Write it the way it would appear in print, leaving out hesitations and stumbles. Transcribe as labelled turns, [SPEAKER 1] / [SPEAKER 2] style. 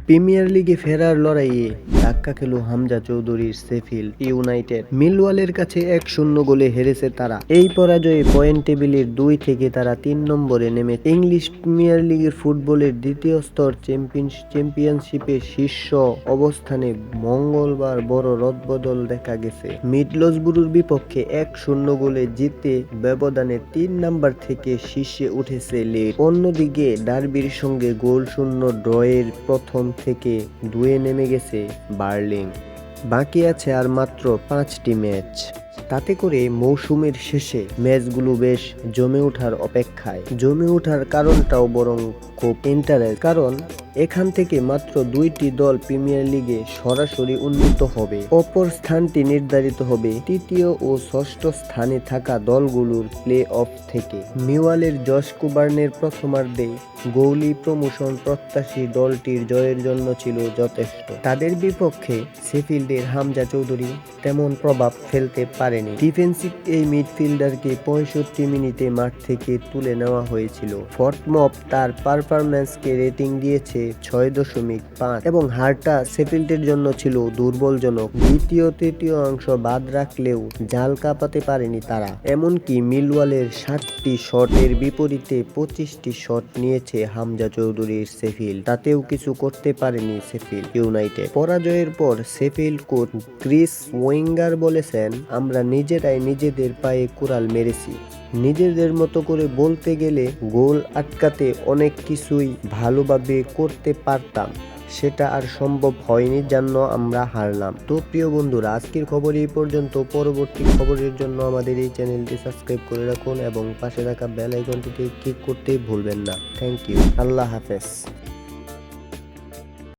[SPEAKER 1] Premier লিগে ফেরার লড়াইয়ে ধাক্কা খেল হামজা চৌধুরীর শেফিল্ড ইউনাইটেড। মিলওয়ালের কাছে 1-0 গোলে হেরেছে তারা। এই পরাজয়ে পয়েন্ট টেবিলের 2 থেকে তারা 3 নম্বরে নেমে ইংলিশ প্রিমিয়ার লিগের ফুটবলের দ্বিতীয় স্তর চ্যাম্পিয়নশিপের শীর্ষ অবস্থানে মঙ্গলবার বড় রদবদল দেখা গেছে। মিডলসব্রোর বিপক্ষে 1-0 গোলে জিতে ব্যবধানে 3 নম্বর থেকে শীর্ষে উঠেছে লিডস। অন্যদিকে ডার্বির সঙ্গে গোলশূন্য ড্রয়ের প্রথম থেকে 2-এ নেমে গেছে বার্লিং। বাকি আছে আর মাত্র 5টি ম্যাচ। তাতে করে মৌসুমের শেষে ম্যাচগুলো বেশ জমে ওঠার অপেক্ষায়। জমে ওঠার কারণটাও বরং খুব ইন্টারেস্ট, কারণ এখান থেকে মাত্র 2টি দল প্রিমিয়ার লিগে সরাসরি উন্নীত হবে। অপর স্থানটি নির্ধারিত হবে তৃতীয় ও ষষ্ঠ স্থানে থাকা দলগুলোর প্লে অফ থেকে। মিওয়ালের জশ কুবার্নের প্রথমার্ধে গোলি প্রমোশন প্রত্যাশী দলটির জয়ের জন্য ছিল যথেষ্ট। তাদের বিপক্ষে শেফিল্ডের হামজা চৌধুরী তেমন প্রভাব ফেলতে পারেনি। ডিফেন্সিভ এই মিডফিল্ডারকে 65 মিনিটে মাঠ থেকে তুলে নেওয়া হয়েছিল। ফর্টমপ তার পারফরম্যান্সকে রেটিং দিয়েছে 6.5 এবং হারটা শেফিল্ডের জন্য ছিল দুর্বলজনক। দ্বিতীয় তৃতীয় অংশ বাদ রাখলেও জাল কাঁপাতে পারেনি তারা। এমনকি মিলওয়ালের 60টি শটের বিপরীতে 25টি শট নিয়েছে হামজা চৌধুরীর শেফিল্ড। তাতেও কিছু করতে পারেনি শেফিল্ড ইউনাইটেড। পরাজয়ের পর শেফিল্ড কোচ ক্রিস ওয়েঙ্গার বলেছেন, আমরা নিজেরাই নিজেদের পায়ে কুড়াল মেরেছি। নিজেদের মতো করে বলতে গেলে গোল আটকাতে অনেক কিছুই ভালোভাবে করতে পারতাম, সেটা আর সম্ভব হয়নি, জন্য আমরা হারলাম। তো প্রিয় বন্ধুরা, আজকের খবর এই পর্যন্ত। পরবর্তী খবরের জন্য আমাদের এই চ্যানেলটি সাবস্ক্রাইব করে রাখুন এবং পাশে থাকা বেল আইকনটিতে ক্লিক করতে ভুলবেন না। Thank you. আল্লাহ হাফেজ।